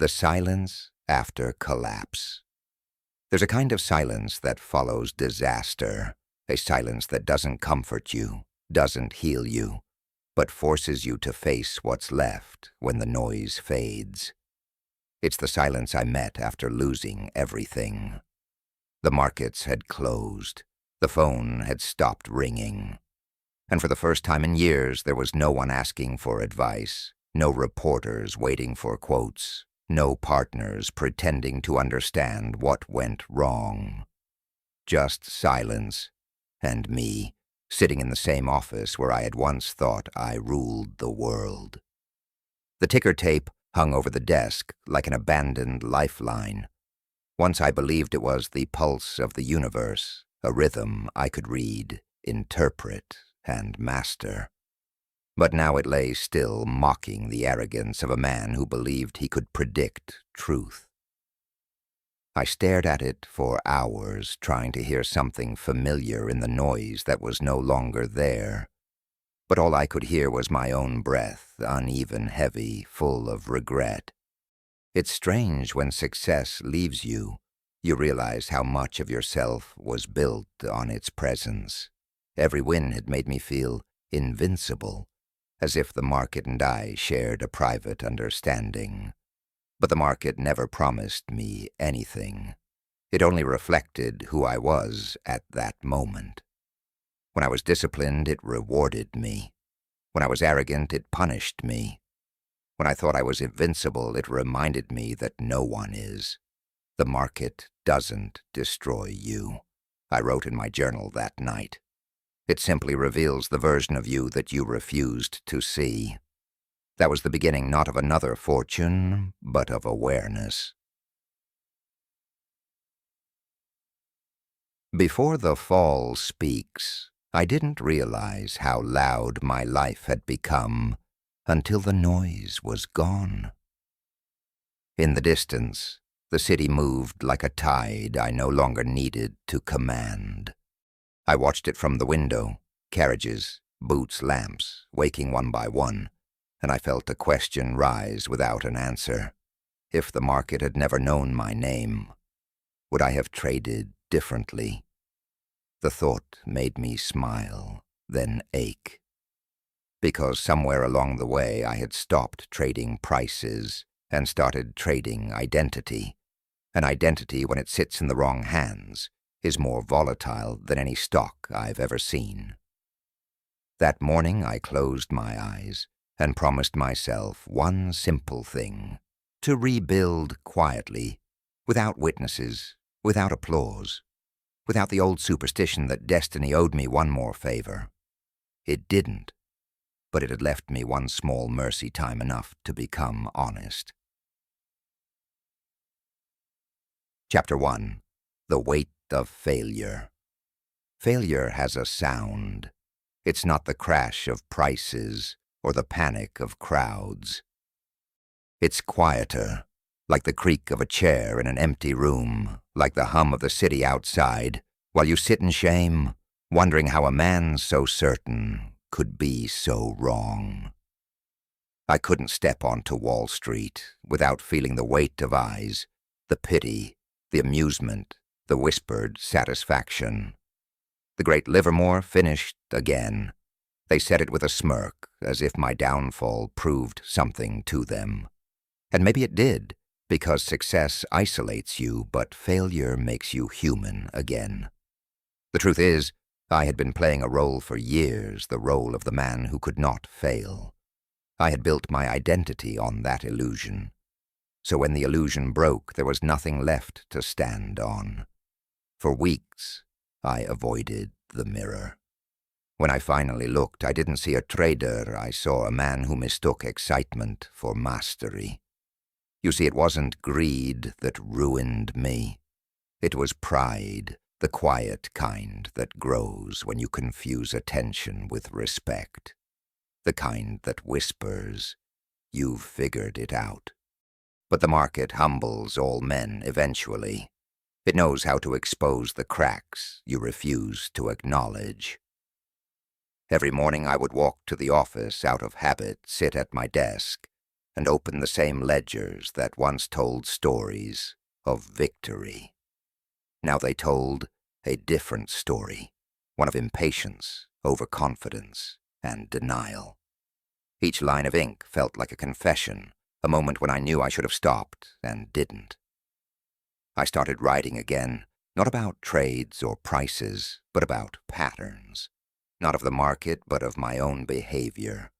The silence after collapse. There's a kind of silence that follows disaster, a silence that doesn't comfort you, doesn't heal you, but forces you to face what's left when the noise fades. It's the silence I met after losing everything. The markets had closed. The phone had stopped ringing. And for the first time in years, there was no one asking for advice, no reporters waiting for quotes, no partners pretending to understand what went wrong. Just silence, and me, sitting in the same office where I had once thought I ruled the world. The ticker tape hung over the desk like an abandoned lifeline. Once I believed it was the pulse of the universe, a rhythm I could read, interpret, and master. But now it lay still, mocking the arrogance of a man who believed he could predict truth. I stared at it for hours, trying to hear something familiar in the noise that was no longer there. But all I could hear was my own breath, uneven, heavy, full of regret. It's strange when success leaves you. You realize how much of yourself was built on its presence. Every win had made me feel invincible, as if the market and I shared a private understanding. But the market never promised me anything. It only reflected who I was at that moment. When I was disciplined, it rewarded me. When I was arrogant, it punished me. When I thought I was invincible, it reminded me that no one is. The market doesn't destroy you, I wrote in my journal that night. It simply reveals the version of you that you refused to see. That was the beginning not of another fortune, but of awareness. Before the fall speaks, I didn't realize how loud my life had become until the noise was gone. In the distance, the city moved like a tide I no longer needed to command. I watched it from the window, carriages, boots, lamps, waking one by one, and I felt a question rise without an answer. If the market had never known my name, would I have traded differently? The thought made me smile, then ache. Because somewhere along the way I had stopped trading prices and started trading identity. An identity, when it sits in the wrong hands, is more volatile than any stock I've ever seen. That morning I closed my eyes and promised myself one simple thing: to rebuild quietly, without witnesses, without applause, without the old superstition that destiny owed me one more favor. It didn't, but it had left me one small mercy time enough to become honest. Chapter 1. The Weight of Failure. Failure has a sound. It's not the crash of prices or the panic of crowds. It's quieter, like the creak of a chair in an empty room, like the hum of the city outside, while you sit in shame, wondering how a man so certain could be so wrong. I couldn't step onto Wall Street without feeling the weight of eyes, the pity, the amusement, the whispered satisfaction. The great Livermore finished again. They said it with a smirk, as if my downfall proved something to them. And maybe it did, because success isolates you, but failure makes you human again. The truth is, I had been playing a role for years, the role of the man who could not fail. I had built my identity on that illusion. So when the illusion broke, there was nothing left to stand on. For weeks, I avoided the mirror. When I finally looked, I didn't see a trader. I saw a man who mistook excitement for mastery. You see, it wasn't greed that ruined me. It was pride, the quiet kind that grows when you confuse attention with respect. The kind that whispers, "You've figured it out." But the market humbles all men eventually. It knows how to expose the cracks you refuse to acknowledge. Every morning I would walk to the office out of habit, sit at my desk, and open the same ledgers that once told stories of victory. Now they told a different story, one of impatience, overconfidence, and denial. Each line of ink felt like a confession, a moment when I knew I should have stopped and didn't. I started writing again, not about trades or prices, but about patterns. Not of the market, but of my own behavior.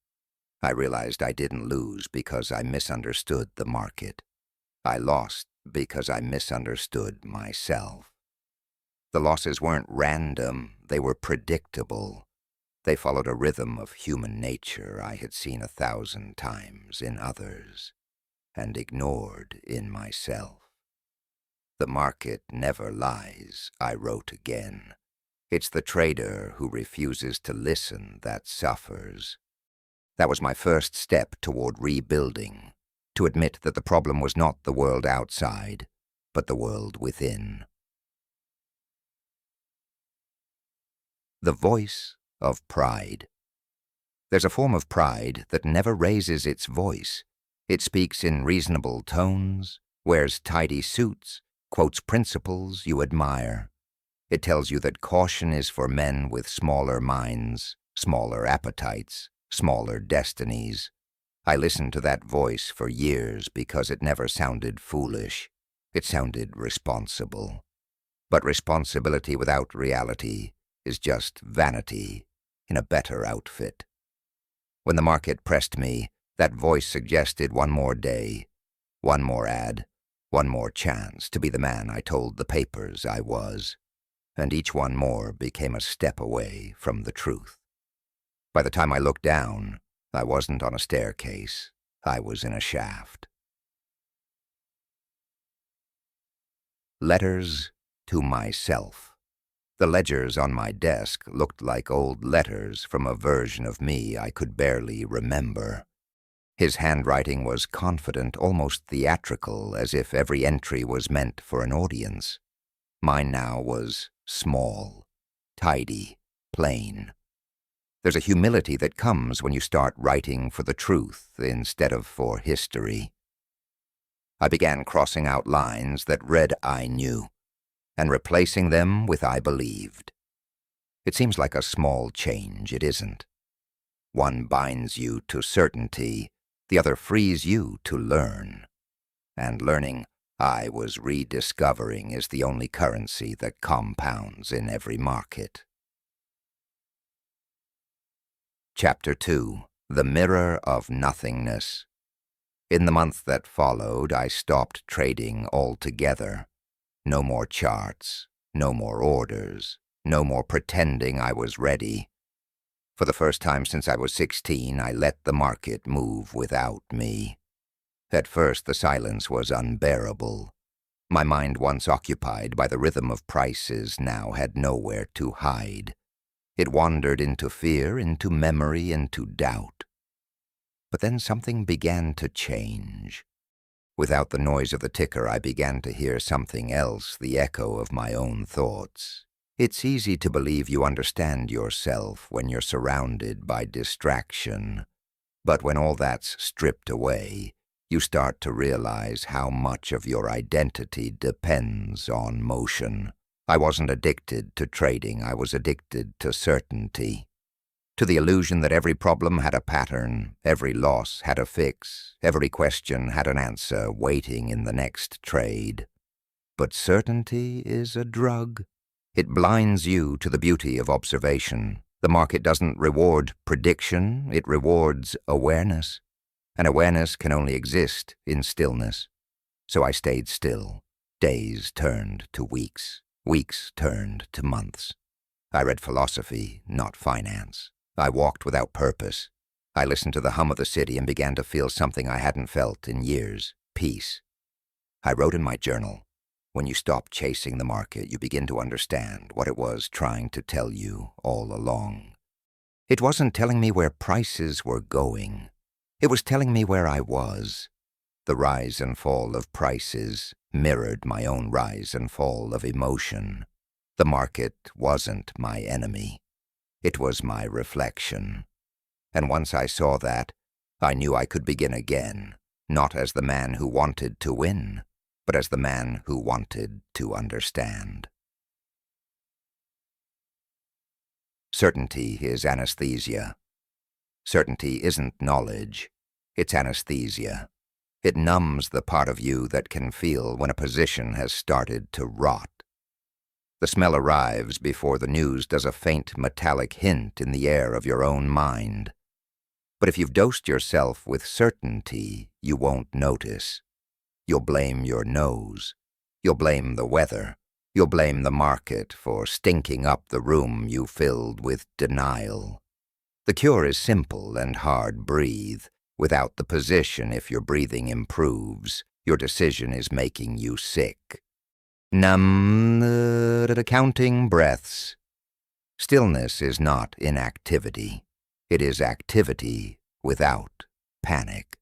I realized I didn't lose because I misunderstood the market. I lost because I misunderstood myself. The losses weren't random, they were predictable. They followed a rhythm of human nature I had seen 1,000 times in others and ignored in myself. The market never lies, I wrote again. It's the trader who refuses to listen that suffers. That was my first step toward rebuilding, to admit that the problem was not the world outside, but the world within. The voice of pride. There's a form of pride that never raises its voice. It speaks in reasonable tones, wears tidy suits, quotes principles you admire. It tells you that caution is for men with smaller minds, smaller appetites, smaller destinies. I listened to that voice for years because it never sounded foolish. It sounded responsible. But responsibility without reality is just vanity in a better outfit. When the market pressed me, that voice suggested one more day, one more ad, one more chance to be the man I told the papers I was. And each one more became a step away from the truth. By the time I looked down, I wasn't on a staircase. I was in a shaft. Letters to myself. The ledgers on my desk looked like old letters from a version of me I could barely remember. His handwriting was confident, almost theatrical, as if every entry was meant for an audience. Mine now was small, tidy, plain. There's a humility that comes when you start writing for the truth instead of for history. I began crossing out lines that read I knew, and replacing them with I believed. It seems like a small change, it isn't. One binds you to certainty, the other frees you to learn. And learning I was rediscovering is the only currency that compounds in every market. Chapter 2. The Mirror of Nothingness. In the month that followed, I stopped trading altogether. No more charts, no more orders, no more pretending I was ready. For the first time since I was 16, I let the market move without me. At first, the silence was unbearable. My mind, once occupied by the rhythm of prices, now had nowhere to hide. It wandered into fear, into memory, into doubt. But then something began to change. Without the noise of the ticker, I began to hear something else, the echo of my own thoughts. It's easy to believe you understand yourself when you're surrounded by distraction. But when all that's stripped away, you start to realize how much of your identity depends on motion. I wasn't addicted to trading, I was addicted to certainty. To the illusion that every problem had a pattern, every loss had a fix, every question had an answer waiting in the next trade. But certainty is a drug. It blinds you to the beauty of observation. The market doesn't reward prediction, it rewards awareness. And awareness can only exist in stillness. So I stayed still. Days turned to weeks. Weeks turned to months. I read philosophy, not finance. I walked without purpose. I listened to the hum of the city and began to feel something I hadn't felt in years, peace. I wrote in my journal, when you stop chasing the market, you begin to understand what it was trying to tell you all along. It wasn't telling me where prices were going. It was telling me where I was. The rise and fall of prices mirrored my own rise and fall of emotion. The market wasn't my enemy. It was my reflection. And once I saw that, I knew I could begin again, not as the man who wanted to win, but as the man who wanted to understand. Certainty is anesthesia. Certainty isn't knowledge, it's anesthesia. It numbs the part of you that can feel when a position has started to rot. The smell arrives before the news does a faint metallic hint in the air of your own mind. But if you've dosed yourself with certainty, you won't notice. You'll blame your nose. You'll blame the weather. You'll blame the market for stinking up the room you filled with denial. The cure is simple and hard. Breathe. Without the position, if your breathing improves, your decision is making you sick. Counting breaths. Stillness is not inactivity. It is activity without panic.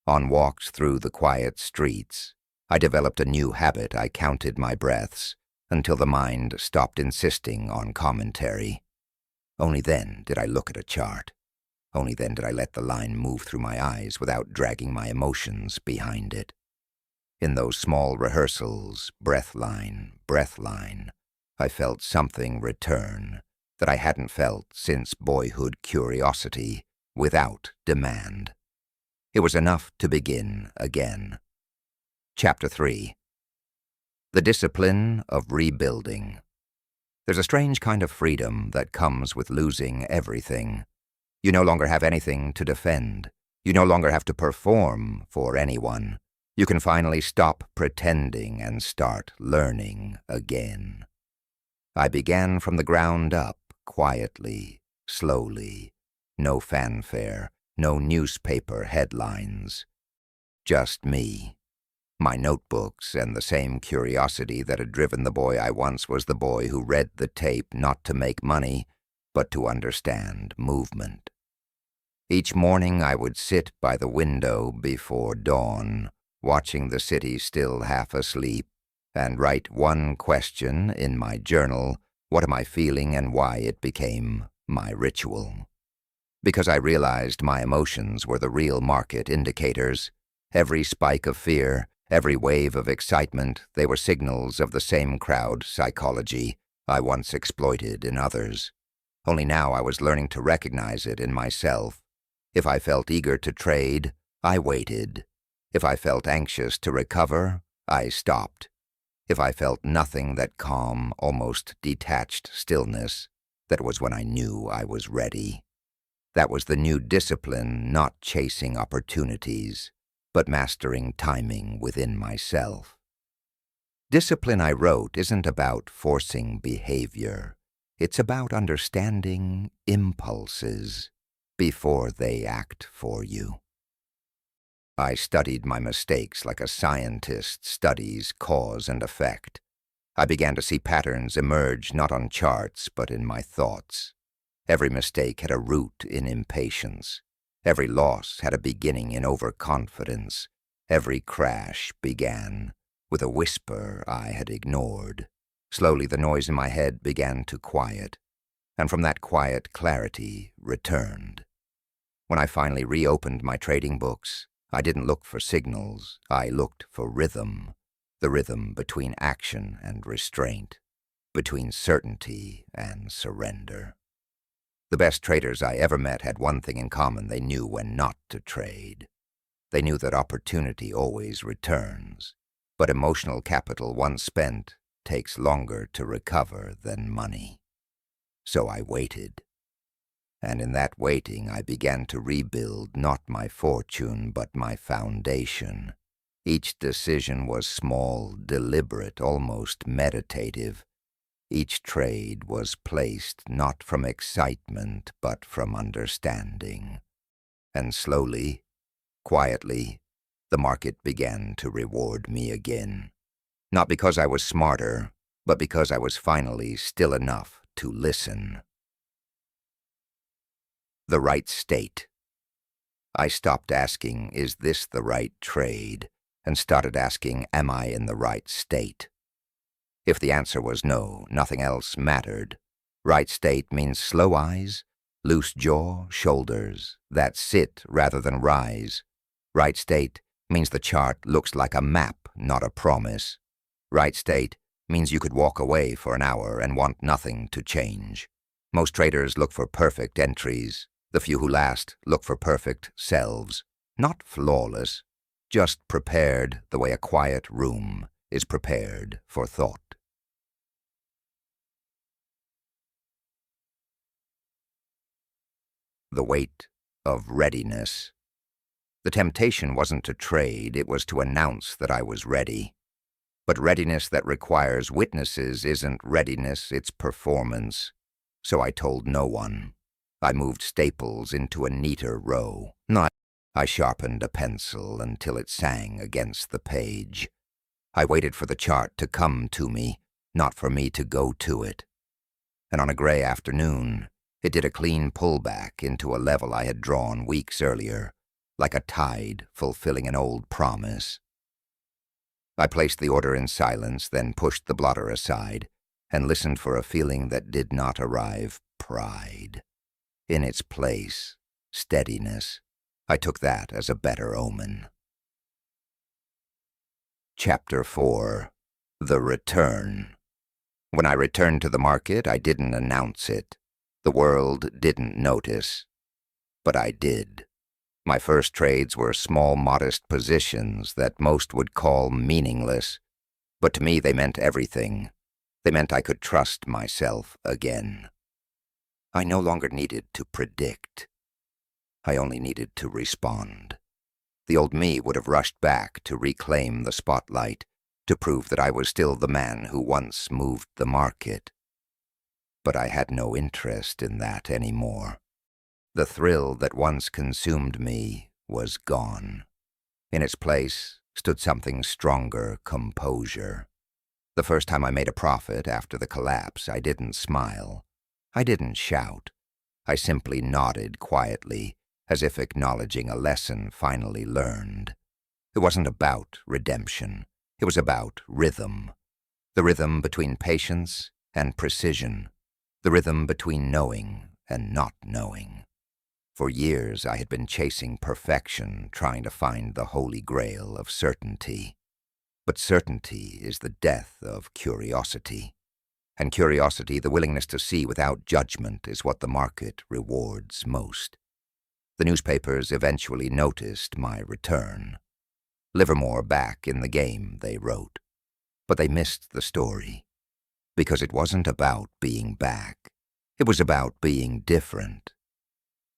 On walks through the quiet streets, I developed a new habit. I counted my breaths until the mind stopped insisting on commentary. Only then did I look at a chart. Only then did I let the line move through my eyes without dragging my emotions behind it. In those small rehearsals, breath line, I felt something return that I hadn't felt since boyhood curiosity, without demand. It was enough to begin again. Chapter 3. The Discipline of Rebuilding. There's a strange kind of freedom that comes with losing everything. You no longer have anything to defend. You no longer have to perform for anyone. You can finally stop pretending and start learning again. I began from the ground up, quietly, slowly. No fanfare, no newspaper headlines. Just me, my notebooks, and the same curiosity that had driven the boy I once was, the boy who read the tape not to make money, but to understand movement. Each morning I would sit by the window before dawn, watching the city still half asleep, and write one question in my journal: what am I feeling and why? It became my ritual. Because I realized my emotions were the real market indicators. Every spike of fear, every wave of excitement, they were signals of the same crowd psychology I once exploited in others. Only now I was learning to recognize it in myself. If I felt eager to trade, I waited. If I felt anxious to recover, I stopped. If I felt nothing but calm, almost detached stillness, that was when I knew I was ready. That was the new discipline, not chasing opportunities, but mastering timing within myself. Discipline, I wrote, isn't about forcing behavior. It's about understanding impulses before they act for you. I studied my mistakes like a scientist studies cause and effect. I began to see patterns emerge not on charts but in my thoughts. Every mistake had a root in impatience. Every loss had a beginning in overconfidence. Every crash began with a whisper I had ignored. Slowly the noise in my head began to quiet, and from that quiet clarity returned. When I finally reopened my trading books, I didn't look for signals, I looked for rhythm. The rhythm between action and restraint, between certainty and surrender. The best traders I ever met had one thing in common: they knew when not to trade. They knew that opportunity always returns, but emotional capital once spent takes longer to recover than money. So I waited. And in that waiting I began to rebuild not my fortune but my foundation. Each decision was small, deliberate, almost meditative. Each trade was placed not from excitement but from understanding. And slowly, quietly, the market began to reward me again. Not because I was smarter, but because I was finally still enough to listen. The right state. I stopped asking, is this the right trade? And started asking, am I in the right state? If the answer was no, nothing else mattered. Right state means slow eyes, loose jaw, shoulders that sit rather than rise. Right state means the chart looks like a map, not a promise. Right state means you could walk away for an hour and want nothing to change. Most traders look for perfect entries. The few who last look for perfect selves. Not flawless, just prepared the way a quiet room is prepared for thought. The weight of readiness. The temptation wasn't to trade, it was to announce that I was ready. But readiness that requires witnesses isn't readiness, it's performance. So I told no one. I moved staples into a neater row. I sharpened a pencil until it sang against the page. I waited for the chart to come to me, not for me to go to it. And on a gray afternoon, it did a clean pullback into a level I had drawn weeks earlier, like a tide fulfilling an old promise. I placed the order in silence, then pushed the blotter aside, and listened for a feeling that did not arrive, pride. In its place, steadiness. I took that as a better omen. Chapter 4. The Return. When I returned to the market, I didn't announce it. The world didn't notice. But I did. My first trades were small, modest positions that most would call meaningless. But to me, they meant everything. They meant I could trust myself again. I no longer needed to predict. I only needed to respond. The old me would have rushed back to reclaim the spotlight, to prove that I was still the man who once moved the market. But I had no interest in that anymore. The thrill that once consumed me was gone. In its place stood something stronger, composure. The first time I made a profit after the collapse, I didn't smile. I didn't shout. I simply nodded quietly, as if acknowledging a lesson finally learned. It wasn't about redemption. It was about rhythm. The rhythm between patience and precision. The rhythm between knowing and not knowing. For years I had been chasing perfection, trying to find the holy grail of certainty. But certainty is the death of curiosity. And curiosity, the willingness to see without judgment, is what the market rewards most. The newspapers eventually noticed my return. Livermore back in the game, they wrote. But they missed the story. Because it wasn't about being back. It was about being different.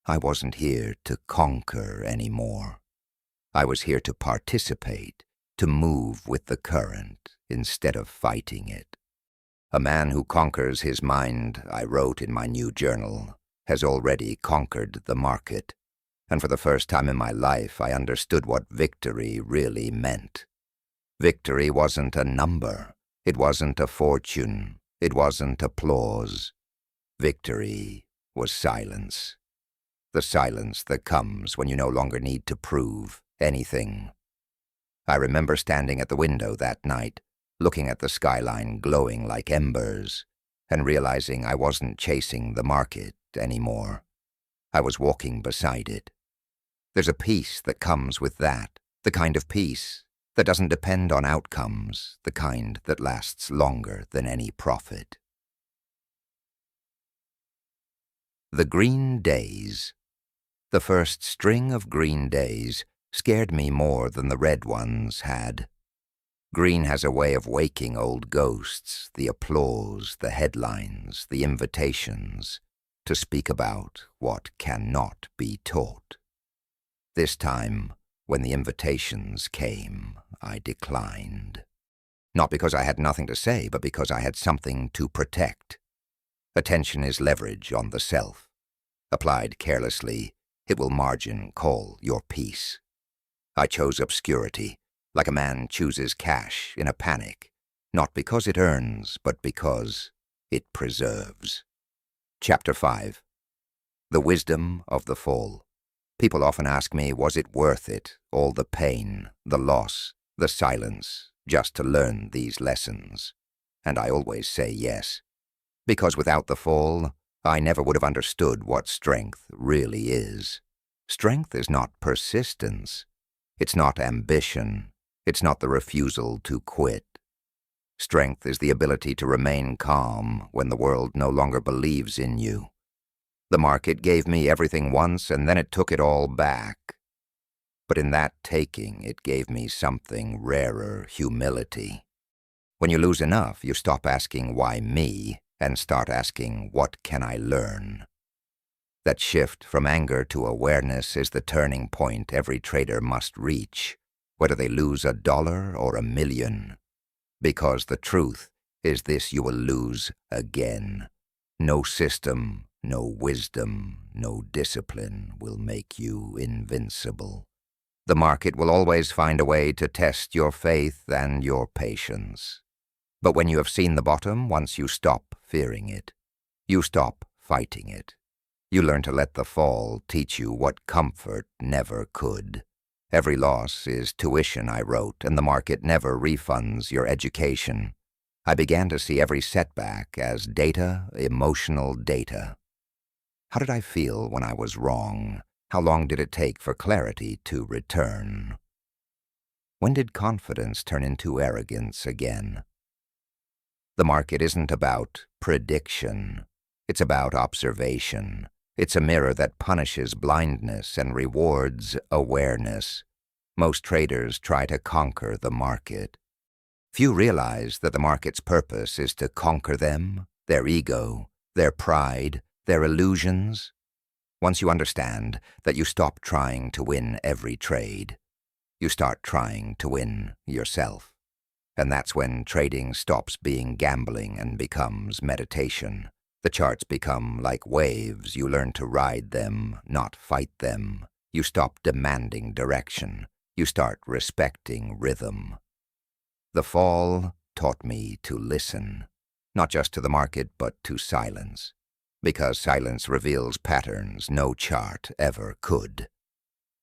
I wasn't here to conquer anymore. I was here to participate, to move with the current instead of fighting it. A man who conquers his mind, I wrote in my new journal, has already conquered the market. And for the first time in my life, I understood what victory really meant. Victory wasn't a number. It wasn't a fortune. It wasn't applause. Victory was silence. The silence that comes when you no longer need to prove anything. I remember standing at the window that night, looking at the skyline glowing like embers, and realizing I wasn't chasing the market anymore. I was walking beside it. There's a peace that comes with that, the kind of peace that doesn't depend on outcomes, the kind that lasts longer than any profit. The green days. The first string of green days scared me more than the red ones had. Green has a way of waking old ghosts, the applause, the headlines, the invitations, to speak about what cannot be taught. This time, when the invitations came, I declined. Not because I had nothing to say, but because I had something to protect. Attention is leverage on the self. Applied carelessly, it will margin call your peace. I chose obscurity, like a man chooses cash in a panic, not because it earns, but because it preserves. Chapter 5. The Wisdom of the Fall. People often ask me, was it worth it, all the pain, the loss, the silence, just to learn these lessons? And I always say yes. Because without the fall, I never would have understood what strength really is. Strength is not persistence. It's not ambition. It's not the refusal to quit. Strength is the ability to remain calm when the world no longer believes in you. The market gave me everything once, and then it took it all back. But in that taking, it gave me something rarer, humility. When you lose enough, you stop asking, why me, and start asking, what can I learn? That shift from anger to awareness is the turning point every trader must reach, whether they lose $1 or $1 million. Because the truth is this: you will lose again. No system, no wisdom, no discipline will make you invincible. The market will always find a way to test your faith and your patience. But when you have seen the bottom, once you stop fearing it, you stop fighting it. You learn to let the fall teach you what comfort never could. Every loss is tuition, I wrote, and the market never refunds your education. I began to see every setback as data, emotional data. How did I feel when I was wrong? How long did it take for clarity to return? When did confidence turn into arrogance again? The market isn't about prediction. It's about observation. It's a mirror that punishes blindness and rewards awareness. Most traders try to conquer the market. Few realize that the market's purpose is to conquer them, their ego, their pride, their illusions. Once you understand that, you stop trying to win every trade. You start trying to win yourself. And that's when trading stops being gambling and becomes meditation. The charts become like waves. You learn to ride them, not fight them. You stop demanding direction. You start respecting rhythm. The fall taught me to listen, not just to the market, but to silence. Because silence reveals patterns no chart ever could.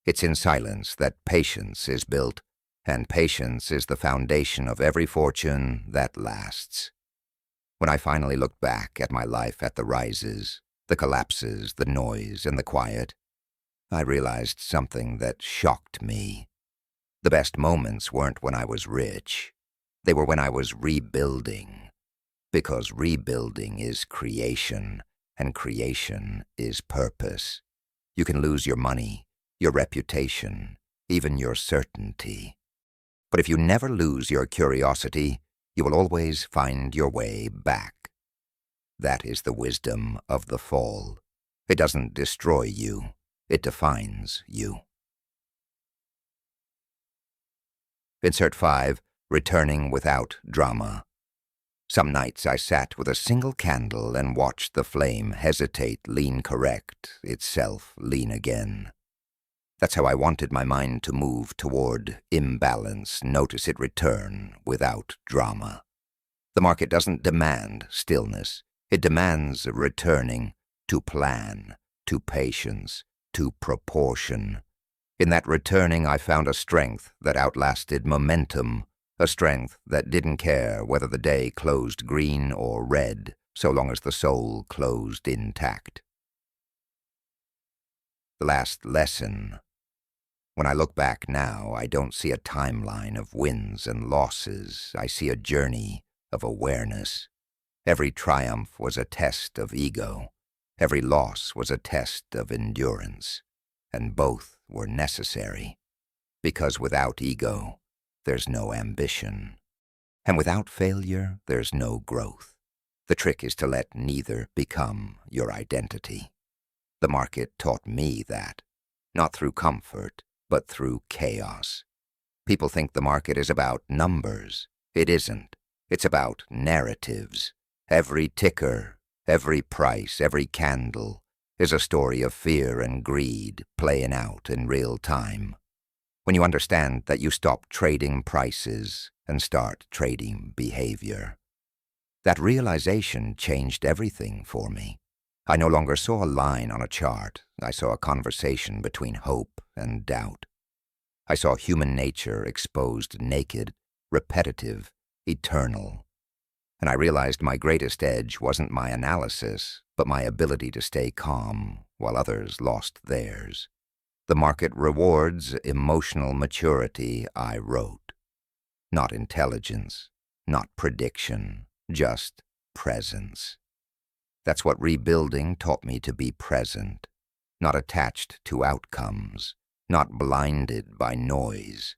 It's in silence that patience is built, and patience is the foundation of every fortune that lasts. When I finally looked back at my life, at the rises, the collapses, the noise, and the quiet, I realized something that shocked me. The best moments weren't when I was rich. They were when I was rebuilding. Because rebuilding is creation, and creation is purpose. You can lose your money, your reputation, even your certainty. But if you never lose your curiosity, you will always find your way back. That is the wisdom of the fall. It doesn't destroy you. It defines you. Insert 5, returning without drama. Some nights I sat with a single candle and watched the flame hesitate, lean correct, itself lean again. That's how I wanted my mind to move toward imbalance, notice it return without drama. The market doesn't demand stillness. It demands returning to plan, to patience, to proportion. In that returning, I found a strength that outlasted momentum, a strength that didn't care whether the day closed green or red, so long as the soul closed intact. The last lesson. When I look back now, I don't see a timeline of wins and losses. I see a journey of awareness. Every triumph was a test of ego. Every loss was a test of endurance. And both were necessary. Because without ego, there's no ambition. And without failure, there's no growth. The trick is to let neither become your identity. The market taught me that, not through comfort, but through chaos. People think the market is about numbers. It isn't. It's about narratives. Every ticker, every price, every candle is a story of fear and greed playing out in real time. When you understand that, you stop trading prices and start trading behavior. That realization changed everything for me. I no longer saw a line on a chart. I saw a conversation between hope and doubt. I saw human nature exposed naked, repetitive, eternal. And I realized my greatest edge wasn't my analysis, but my ability to stay calm while others lost theirs. The market rewards emotional maturity, I wrote. Not intelligence, not prediction, just presence. That's what rebuilding taught me, to be present, not attached to outcomes, not blinded by noise,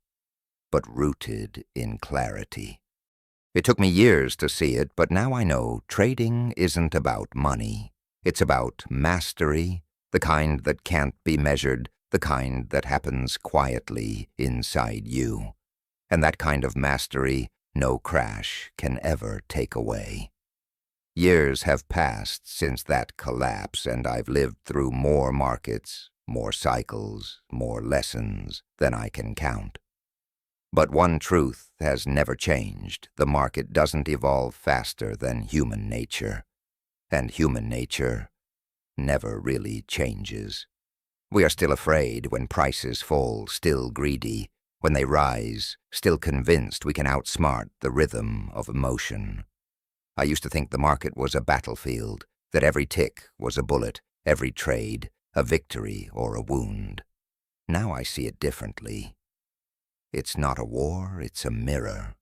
but rooted in clarity. It took me years to see it, but now I know trading isn't about money. It's about mastery, the kind that can't be measured, the kind that happens quietly inside you. And that kind of mastery no crash can ever take away. Years have passed since that collapse, and I've lived through more markets, more cycles, more lessons than I can count. But one truth has never changed. The market doesn't evolve faster than human nature, and human nature never really changes. We are still afraid when prices fall, still greedy. When they rise, still convinced we can outsmart the rhythm of emotion. I used to think the market was a battlefield, that every tick was a bullet, every trade a victory or a wound. Now I see it differently. It's not a war, it's a mirror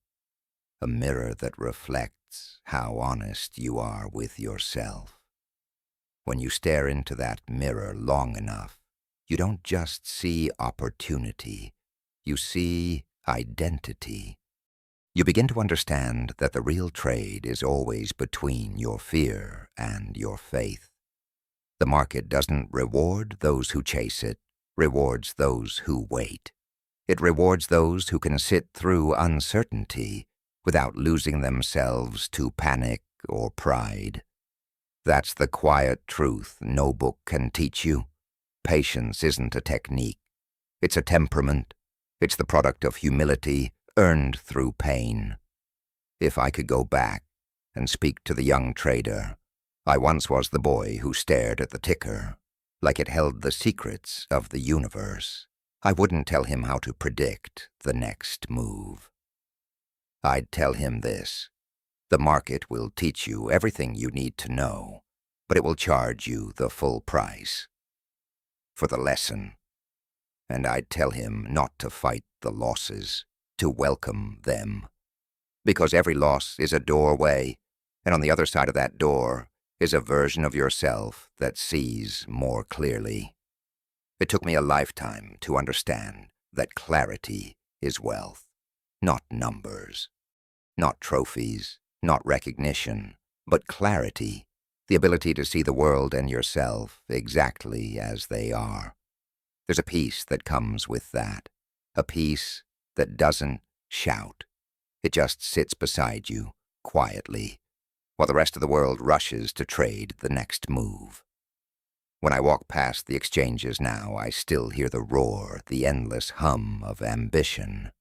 that reflects how honest you are with yourself. When you stare into that mirror long enough, you don't just see opportunity, you see identity. You begin to understand that the real trade is always between your fear and your faith. The market doesn't reward those who chase it, rewards those who wait. It rewards those who can sit through uncertainty without losing themselves to panic or pride. That's the quiet truth no book can teach you. Patience isn't a technique. It's a temperament. It's the product of humility earned through pain. If I could go back and speak to the young trader, I once was the boy who stared at the ticker like it held the secrets of the universe. I wouldn't tell him how to predict the next move. I'd tell him this: the market will teach you everything you need to know, but it will charge you the full price for the lesson. And I'd tell him not to fight the losses, to welcome them. Because every loss is a doorway, and on the other side of that door is a version of yourself that sees more clearly. It took me a lifetime to understand that clarity is wealth, not numbers, not trophies, not recognition, but clarity, the ability to see the world and yourself exactly as they are. There's a peace that comes with that, a peace that doesn't shout. It just sits beside you, quietly, while the rest of the world rushes to trade the next move. When I walk past the exchanges now, I still hear the roar, the endless hum of ambition.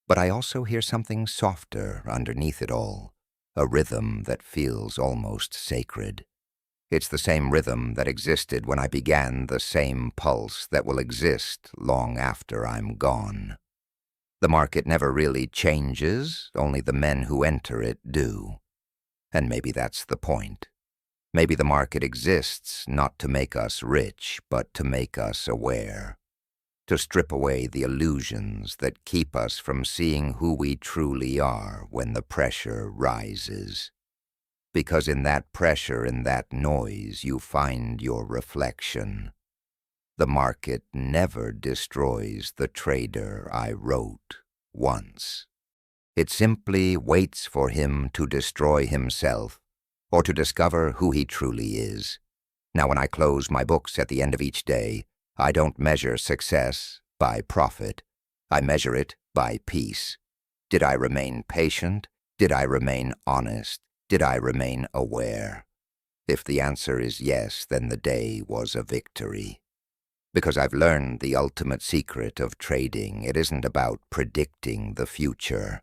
But I also hear something softer underneath it all, a rhythm that feels almost sacred. It's the same rhythm that existed when I began, the same pulse that will exist long after I'm gone. The market never really changes, only the men who enter it do. And maybe that's the point. Maybe the market exists not to make us rich, but to make us aware, to strip away the illusions that keep us from seeing who we truly are when the pressure rises. Because in that pressure, in that noise, you find your reflection. The market never destroys the trader I wrote once. It simply waits for him to destroy himself, or to discover who he truly is. Now, when I close my books at the end of each day, I don't measure success by profit. I measure it by peace. Did I remain patient? Did I remain honest? Did I remain aware? If the answer is yes, then the day was a victory. Because I've learned the ultimate secret of trading. It isn't about predicting the future.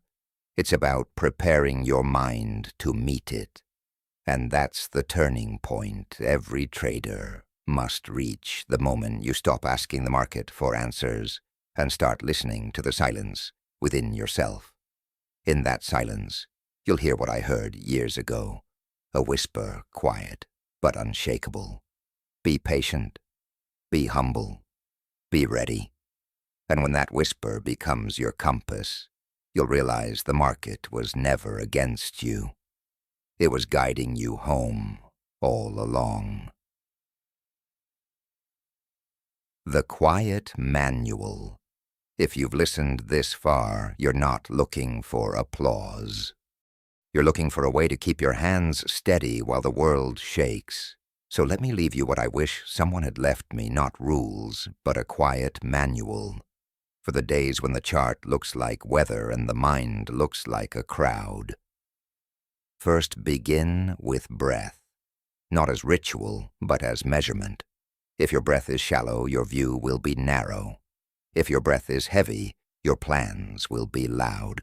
It's about preparing your mind to meet it. And that's the turning point every trader must reach, the moment you stop asking the market for answers and start listening to the silence within yourself. In that silence, you'll hear what I heard years ago, a whisper, quiet but unshakable. Be patient, be humble, Be ready. And when that whisper becomes your compass, you'll realize the market was never against you. It was guiding you home all along. The Quiet Manual. If you've listened this far, you're not looking for applause. You're looking for a way to keep your hands steady while the world shakes. So let me leave you what I wish someone had left me, not rules, but a quiet manual. For the days when the chart looks like weather and the mind looks like a crowd. First, begin with breath. Not as ritual, but as measurement. If your breath is shallow, your view will be narrow. If your breath is heavy, your plans will be loud.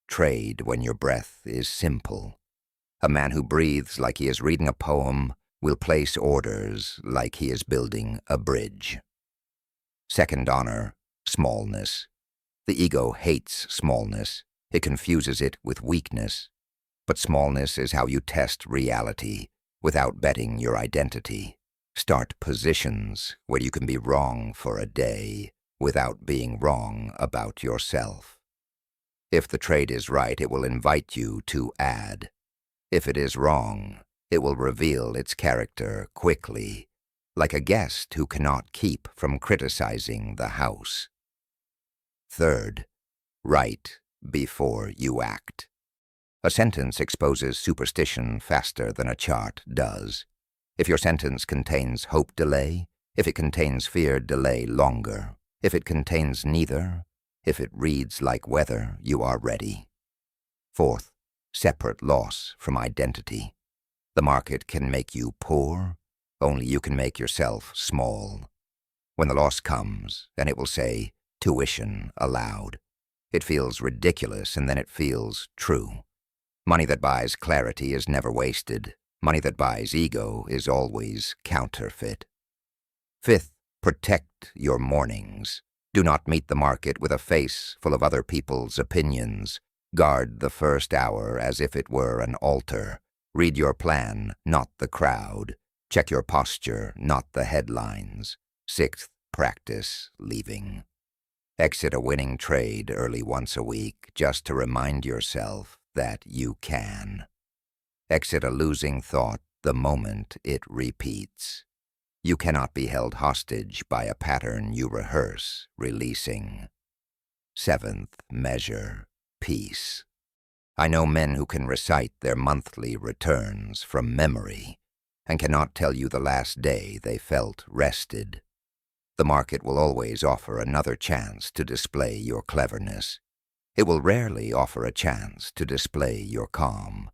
Trade when your breath is simple. A man who breathes like he is reading a poem will place orders like he is building a bridge. Second honor, smallness. The ego hates smallness. It confuses it with weakness. But smallness is how you test reality without betting your identity. Start positions where you can be wrong for a day without being wrong about yourself. If the trade is right, it will invite you to add. If it is wrong, it will reveal its character quickly, like a guest who cannot keep from criticizing the house. Third, write before you act. A sentence exposes superstition faster than a chart does. If your sentence contains hope, delay. If it contains fear, delay longer. If it contains neither, if it reads like weather, you are ready. Fourth, separate loss from identity. The market can make you poor, only you can make yourself small. When the loss comes, and it will say, tuition allowed. It feels ridiculous, and then it feels true. Money that buys clarity is never wasted. Money that buys ego is always counterfeit. Fifth, protect your mornings. Do not meet the market with a face full of other people's opinions. Guard the first hour as if it were an altar. Read your plan, not the crowd. Check your posture, not the headlines. Sixth, practice leaving. Exit a winning trade early once a week just to remind yourself that you can. Exit a losing thought the moment it repeats. You cannot be held hostage by a pattern you rehearse releasing. Seventh, measure peace. I know men who can recite their monthly returns from memory and cannot tell you the last day they felt rested. The market will always offer another chance to display your cleverness. It will rarely offer a chance to display your calm.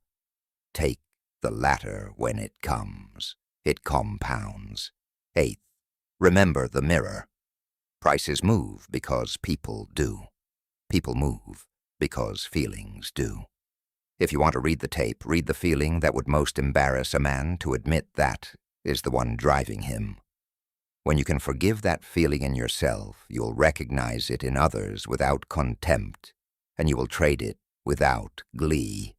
Take the latter when it comes. It compounds. Eighth, remember the mirror. Prices move because people do. People move because feelings do. If you want to read the tape, read the feeling that would most embarrass a man to admit that is the one driving him. When you can forgive that feeling in yourself, you'll recognize it in others without contempt, and you will trade it without glee.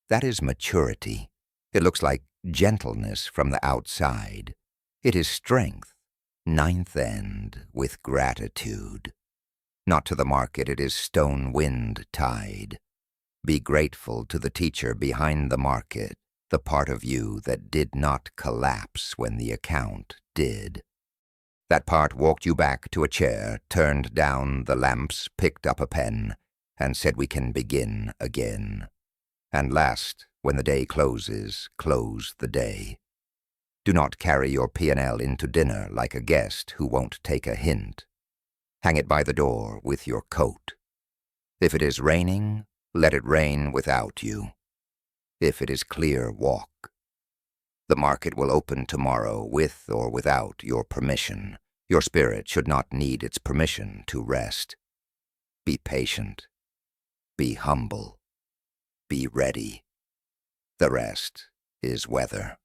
That is maturity. It looks like gentleness from the outside. It is strength, ninth end, with gratitude. Not to the market, it is stone wind tide. Be grateful to the teacher behind the market, the part of you that did not collapse when the account did. That part walked you back to a chair, turned down the lamps, picked up a pen, and said we can begin again. And last, when the day closes, close the day. Do not carry your P&L into dinner like a guest who won't take a hint. Hang it by the door with your coat. If it is raining, let it rain without you. If it is clear, walk. The market will open tomorrow with or without your permission. Your spirit should not need its permission to rest. Be patient. Be humble. Be ready. The rest is weather.